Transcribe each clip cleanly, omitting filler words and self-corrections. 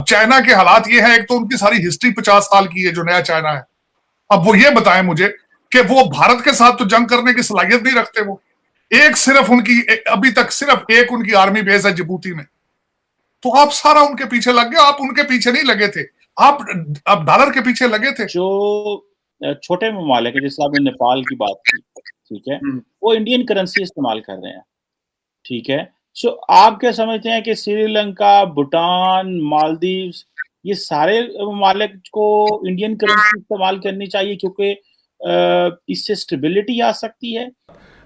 China के हालात ये है, एक तो उनकी सारी हिस्ट्री 50 साल की है जो नया चाइना है। अब वो ये बताएं मुझे कि वो भारत के साथ तो जंग करने की सलाहियत नहीं रखते। वो एक सिर्फ उनकी अभी तक सिर्फ एक उनकी आर्मी बेस है जिबूती में। तो आप सारा उनके पीछे लग गए। आप उनके पीछे नहीं लगे थे, आप डॉलर के पीछे लगे थे। जो छोटे ममालिक है, जैसे आपने नेपाल की बात की, ठीक है, वो इंडियन करेंसी इस्तेमाल कर रहे हैं, ठीक है। सो आप क्या समझते हैं कि श्रीलंका, भूटान, मालदीव्स, ये सारे ममालिक को इंडियन करेंसी इस्तेमाल करनी चाहिए क्योंकि इससे स्टेबिलिटी आ सकती है?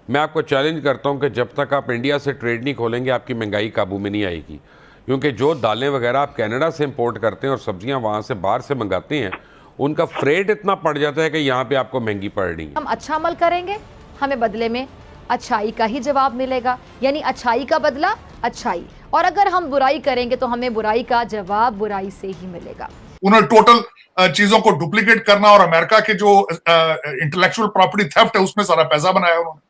मैं आपको चैलेंज करता हूं कि जब तक आप इंडिया से ट्रेड नहीं खोलेंगे आपकी महंगाई काबू में नहीं आएगी, क्योंकि जो दालें वगैरह आप कनाडा से इंपोर्ट करते हैं और सब्जियां वहां से बाहर से मंगाते हैं, उनका फ्रेट इतना पड़ जाता है कि यहाँ पे आपको महंगी पड़ रही है। हम अच्छा अमल करेंगे, हमें बदले में अच्छाई का ही जवाब मिलेगा, यानी अच्छाई का बदला अच्छाई, और अगर हम बुराई करेंगे तो हमें बुराई का जवाब बुराई से ही मिलेगा। उन्होंने टोटल चीजों को डुप्लीकेट करना और अमेरिका के जो इंटेलेक्चुअल प्रॉपर्टी थेफ्ट है उसमें सारा पैसा बनाया उन्होंने।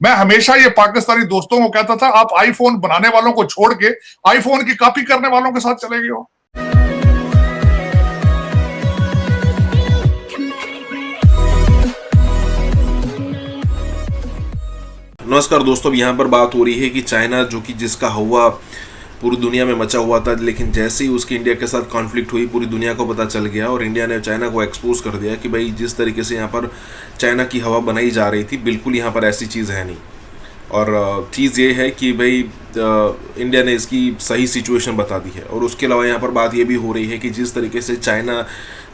मैं हमेशा ये पाकिस्तानी दोस्तों को कहता था, आप आईफोन बनाने वालों को छोड़ के आईफोन की कॉपी करने वालों के साथ चले गए हो। नमस्कार दोस्तों, यहाँ पर बात हो रही है कि चाइना जो कि जिसका हवा पूरी दुनिया में मचा हुआ था, लेकिन जैसे ही उसकी इंडिया के साथ कॉन्फ्लिक्ट हुई पूरी दुनिया को पता चल गया और इंडिया ने चाइना को एक्सपोज कर दिया कि भाई जिस तरीके से यहाँ पर चाइना की हवा बनाई जा रही थी बिल्कुल यहाँ पर ऐसी चीज़ है नहीं। और चीज़ ये है कि भाई इंडिया ने इसकी सही सिचुएशन बता दी है। और उसके अलावा यहाँ पर बात ये भी हो रही है कि जिस तरीके से चाइना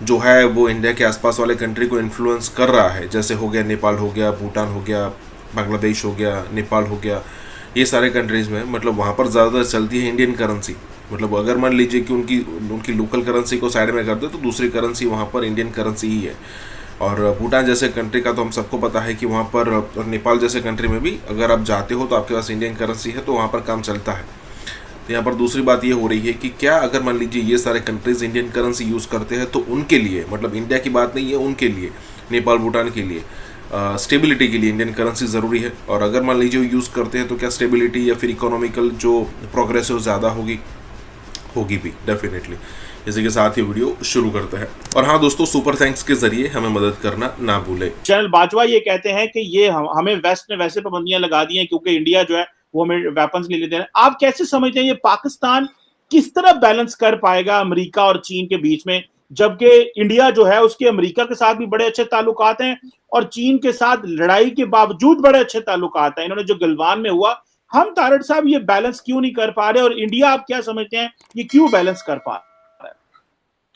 जो है वो इंडिया के आसपास वाले कंट्री को इन्फ्लुएंस कर रहा है, जैसे हो गया नेपाल, हो गया भूटान, हो गया बांग्लादेश, हो गया नेपाल, हो गया ये सारे कंट्रीज़ में, मतलब वहाँ पर ज़्यादातर चलती है इंडियन करेंसी। मतलब अगर मान लीजिए कि उनकी लोकल करेंसी को साइड में कर दे तो दूसरी करेंसी वहाँ पर इंडियन करेंसी ही है। और भूटान जैसे कंट्री का तो हम सबको पता है कि वहाँ पर, और नेपाल जैसे कंट्री में भी अगर आप जाते हो तो आपके पास इंडियन करेंसी है तो वहाँ पर काम चलता है। तो यहाँ पर दूसरी बात ये हो रही है कि क्या अगर मान लीजिए ये सारे कंट्रीज़ इंडियन करेंसी यूज़ करते हैं तो उनके लिए, मतलब इंडिया की बात नहीं है, उनके लिए, नेपाल भूटान के लिए स्टेबिलिटी के लिए इंडियन करेंसी ज़रूरी है। और अगर मान लीजिए यूज़ करते हैं तो क्या स्टेबिलिटी या फिर इकोनॉमिकल जो प्रोग्रेस है वो ज़्यादा होगी भी डेफिनेटली। इसी के साथ ही वीडियो शुरू करते हैं। और हाँ दोस्तों, सुपर थैंक्स के जरिए हमें मदद करना ना भूले। जनरल बाजवा ये कहते हैं कि ये हमें वेस्ट ने वैसे पाबंदियां लगा दी हैं क्योंकि इंडिया जो है वो हमें वेपन्स ले लेते हैं। आप कैसे समझते हैं ये पाकिस्तान किस तरह बैलेंस कर पाएगा अमेरिका और चीन के बीच में, जबकि इंडिया जो है उसके अमेरिका के साथ भी बड़े अच्छे ताल्लुकात हैं और चीन के साथ लड़ाई के बावजूद बड़े अच्छे ताल्लुकात हैं। इन्होंने जो गलवान में हुआ, हम तारड़ साहब ये बैलेंस क्यों नहीं कर पा रहे, और इंडिया आप क्या समझते हैं ये क्यों बैलेंस कर पा रहा है?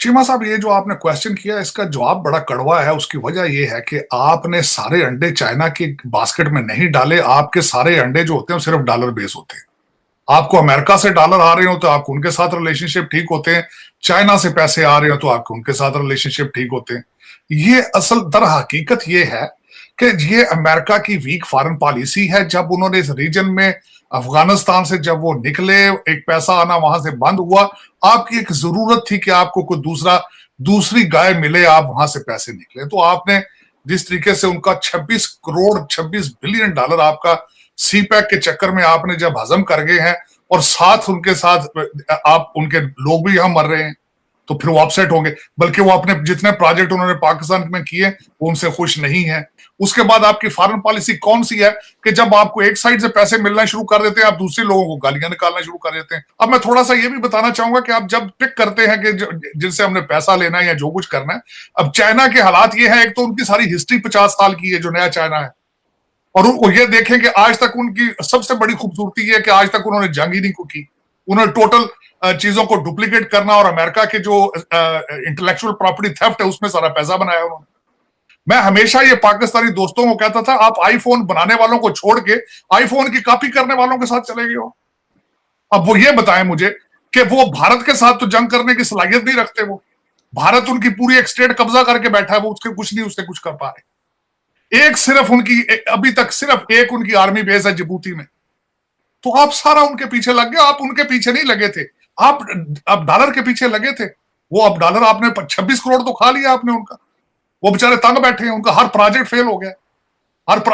चीमा साहब, ये जो आपने क्वेश्चन किया इसका जवाब बड़ा कड़वा है। उसकी वजह यह है कि आपने सारे अंडे चाइना के बास्केट में नहीं डाले। आपके सारे अंडे जो होते हैं सिर्फ डॉलर बेस होते हैं। आपको अमेरिका से डॉलर आ रहे हो तो आपको उनके साथ रिलेशनशिप ठीक होते हैं, चाइना से पैसे आ रहे हो तो आपको उनके साथ रिलेशनशिप ठीक होते हैं। ये असल दर हकीकत ये है कि ये अमेरिका की वीक फॉरेन पॉलिसी है। जब उन्होंने इस रीजन में अफगानिस्तान से जब वो निकले, एक पैसा आना वहां से बंद हुआ, आपकी एक जरूरत थी कि आपको कोई दूसरी गाय मिले, आप वहां से पैसे निकले। तो आपने जिस तरीके से उनका 26 बिलियन डॉलर आपका सीपैक के चक्कर में आपने जब हजम कर गए हैं, और साथ उनके साथ आप उनके लोग भी यहां मर रहे हैं, तो फिर वो अपसेट होंगे। बल्कि वो अपने जितने प्रोजेक्ट उन्होंने पाकिस्तान में किए वो उनसे खुश नहीं है। उसके बाद आपकी फॉरेन पॉलिसी कौन सी है कि जब आपको एक साइड से पैसे मिलना शुरू कर देते हैं, आप दूसरे लोगों को गालियां निकालना शुरू कर देते हैं। अब मैं थोड़ा सा ये भी बताना चाहूंगा कि आप जब पिक करते हैं कि जिनसे हमने पैसा लेना है या जो कुछ करना है, अब चाइना के हालात ये है, एक तो उनकी सारी हिस्ट्री 50 साल की है जो नया चाइना है, और उनको ये देखें कि आज तक उनकी सबसे बड़ी खूबसूरती है कि आज तक उन्होंने जंग ही नहीं की। उन्होंने टोटल चीजों को डुप्लीकेट करना और अमेरिका के जो इंटेलेक्चुअल प्रॉपर्टी थेफ्ट है उसमें सारा पैसा बनाया उन्होंने। मैं हमेशा ये पाकिस्तानी दोस्तों को कहता था, आप आईफोन बनाने वालों को छोड़ के आईफोन की कॉपी करने वालों के साथ चले गए हो। अब वो ये बताएं मुझे कि वो भारत के साथ तो जंग करने की सलाहियत नहीं रखते। वो भारत उनकी पूरी एक स्टेट कब्जा करके बैठा है, वो उसके कुछ नहीं उससे कुछ कर पा रहे। एक सिर्फ उनकी अभी तक सिर्फ एक उनकी आर्मी बेस है जिबूती में। तो आप सारा उनके पीछे लग गए। आप उनके पीछे नहीं लगे थे, आप डॉलर के पीछे लगे थे। वो अब डॉलर आपने 26 करोड़ तो खा लिया आपने उनका। वो बेचारे तंग बैठे हैं, उनका हर प्रोजेक्ट फेल हो गया,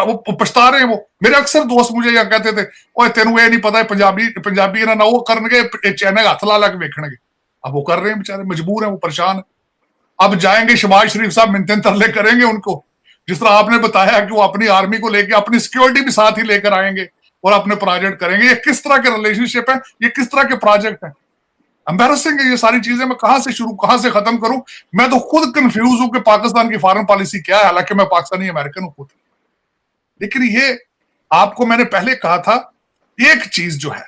वो पछता रहे हैं। वो मेरे अक्सर दोस्त मुझे यह कहते थे, ओए तेनू ये नहीं पता पंजाबी ना वो करनगे चाइना हाथ ला लग वेखणगे। अब वो कर रहे हैं, बेचारे मजबूर हैं, वो परेशान है। अब जाएंगे शहबाज शरीफ साहब मिन्नतें तरले करेंगे उनको, जिस तरह आपने बताया कि वो अपनी आर्मी को लेके अपनी सिक्योरिटी भी साथ ही लेकर आएंगे और अपने प्रोजेक्ट करेंगे। ये किस तरह के रिलेशनशिप है, ये किस तरह के प्रोजेक्ट है? एम्बैरसिंग है ये सारी चीजें। मैं कहां से शुरू, कहां से खत्म करूं? मैं तो खुद कंफ्यूज हूं कि पाकिस्तान की फॉरेन पॉलिसी क्या है, हालांकि मैं पाकिस्तानी अमेरिकन हूं खुद। लेकिन ये आपको मैंने पहले कहा था, एक चीज जो है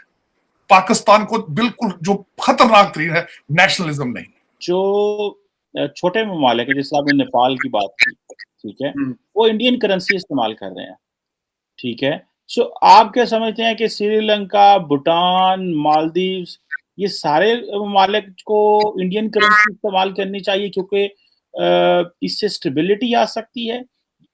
पाकिस्तान को बिल्कुल जो खतरनाक तरीन है, नेशनलिज्म नहीं। जो छोटे ममालिक है, जैसे आपने नेपाल की बात की, ठीक है, वो इंडियन करेंसी इस्तेमाल कर रहे हैं, ठीक है। सो आप क्या समझते हैं कि श्रीलंका, भूटान, मालदीव्स, ये सारे ममालिक को इंडियन करेंसी इस्तेमाल करनी चाहिए क्योंकि इससे स्टेबिलिटी आ सकती है?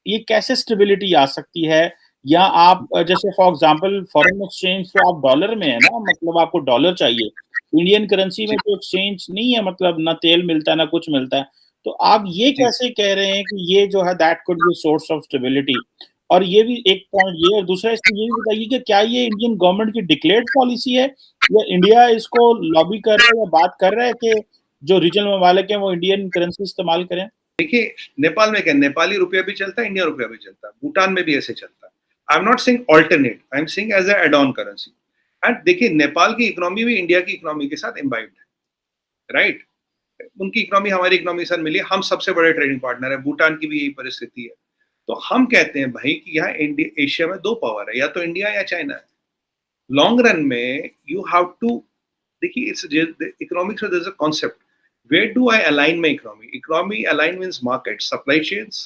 ये कैसे स्टेबिलिटी आ सकती है? या आप जैसे फॉर एग्जांपल फॉरेन एक्सचेंज तो आप डॉलर में है ना, मतलब आपको डॉलर चाहिए, इंडियन करेंसी में तो एक्सचेंज नहीं है, मतलब ना तेल मिलता है ना कुछ मिलता है। तो आप ये कैसे कह रहे हैं कि ये जो है that could be source of stability? और ये भी एक पॉइंट ये, और दूसरा इसमें ये भी बताइए कि क्या ये इंडियन गवर्नमेंट की डिक्लेयर्ड पॉलिसी है या इंडिया इसको लॉबी कर रहा है या बात कर रहा है कि जो रीजनल ममालिक हैं वो इंडियन करेंसी इस्तेमाल करें? देखिए, नेपाल में क्या, नेपाली रुपया भी चलता है, इंडियन रुपया भी चलता है, भूटान में भी ऐसे चलता है। I am not saying alternate, I am saying as add on currency. And देखिए, नेपाल की इकोनॉमी भी इंडिया की इकोनॉमी के साथ इम्बाइब्ड है, राइट? उनकी इकोनॉमी हमारी इकोनॉमी के साथ मिली, हम सबसे बड़े ट्रेडिंग पार्टनर है। भूटान की भी यही परिस्थिति है। तो हम कहते हैं भाई कि यहाँ एशिया में दो पावर है, या तो इंडिया या चाइना है। लॉन्ग रन में यू हैव टू, देखिए इकोनॉमिक्स में there is a concept, where do I align my economy? Economy align means market, supply chains,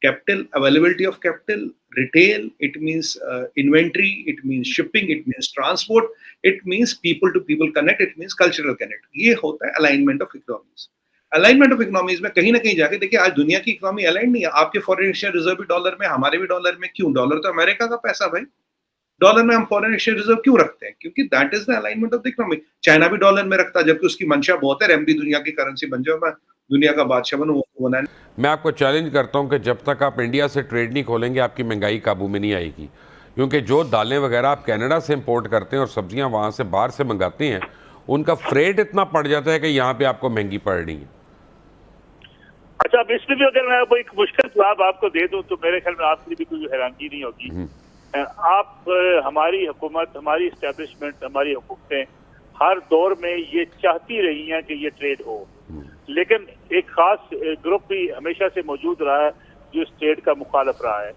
capital, availability of capital, retail, it means inventory, it means shipping, it means transport, it means people to people connect, it means cultural connect. ये होता है alignment of economies. Alignment of economies में कहीं ना कहीं जाके देखिए, आज दुनिया की इकोनॉमी अलाइन नहीं है। आपके फॉरेन एक्सचेंज रिजर्व भी डॉलर में, हमारे भी डॉलर में। क्यों? डॉलर तो अमेरिका का पैसा भाई, डॉलर में हम फॉरेन एक्सचेंज रिजर्व क्यों रखते हैं? क्योंकि that is the alignment of the economy. China भी डॉलर में रखता है, जबकि उसकी मंशा बहुत है, RMB दुनिया की करेंसी बन जाओ, मैं दुनिया का बादशाह बनूं, वो बनाने। मैं आपको चैलेंज करता हूं कि जब तक आप इंडिया से ट्रेड नहीं खोलेंगे आपकी महंगाई काबू में नहीं आएगी, क्योंकि जो दालें वगैरह आप कनाडा से इंपोर्ट करते हैं और सब्जियां वहां से बाहर से मंगाते हैं, उनका फ्रेट इतना पड़ जाता है कि यहाँ पे आपको महंगी पड़ रही है। अच्छा, अब इसमें भी अगर मैं कोई मुश्किल जवाब आपको दे दूं तो मेरे ख्याल में आपके लिए भी कोई हैरानगी नहीं होगी। आप हमारी हुकूमत, हमारी इस्टेब्लिशमेंट, हमारी हुकूमतें हर दौर में ये चाहती रही हैं कि ये ट्रेड हो, लेकिन एक खास ग्रुप भी हमेशा से मौजूद रहा है जो इस ट्रेड का मुखालिफ रहा है।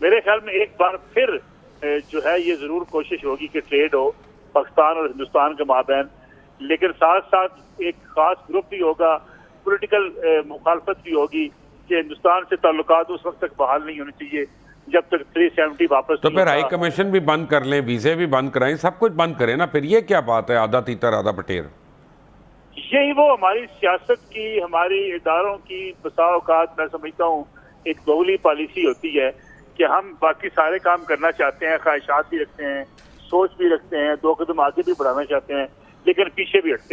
मेरे ख्याल में एक बार फिर जो है ये जरूर कोशिश होगी कि ट्रेड हो पाकिस्तान और हिंदुस्तान के माबैन, लेकिन साथ साथ एक खास ग्रुप भी होगा, पॉलिटिकल मुखालफत भी होगी कि हिंदुस्तान से ताल्लुकात उस वक्त तक बहाल नहीं होने चाहिए जब तक 370 वापस। तो फिर हाई कमीशन भी बंद कर लें, वीजे भी बंद कराएं, सब कुछ बंद करें ना। फिर ये क्या बात है, आधा तीतर आधा पटेर? यही वो हमारी सियासत की, हमारी इदारों की बसा औकात मैं समझता हूँ एक दोगली पॉलिसी होती है कि हम बाकी सारे काम करना चाहते हैं, ख्वाहिशात भी रखते हैं, सोच भी रखते हैं, 2 कदम आगे भी बढ़ाना चाहते हैं, लेकिन पीछे भी हटते हैं।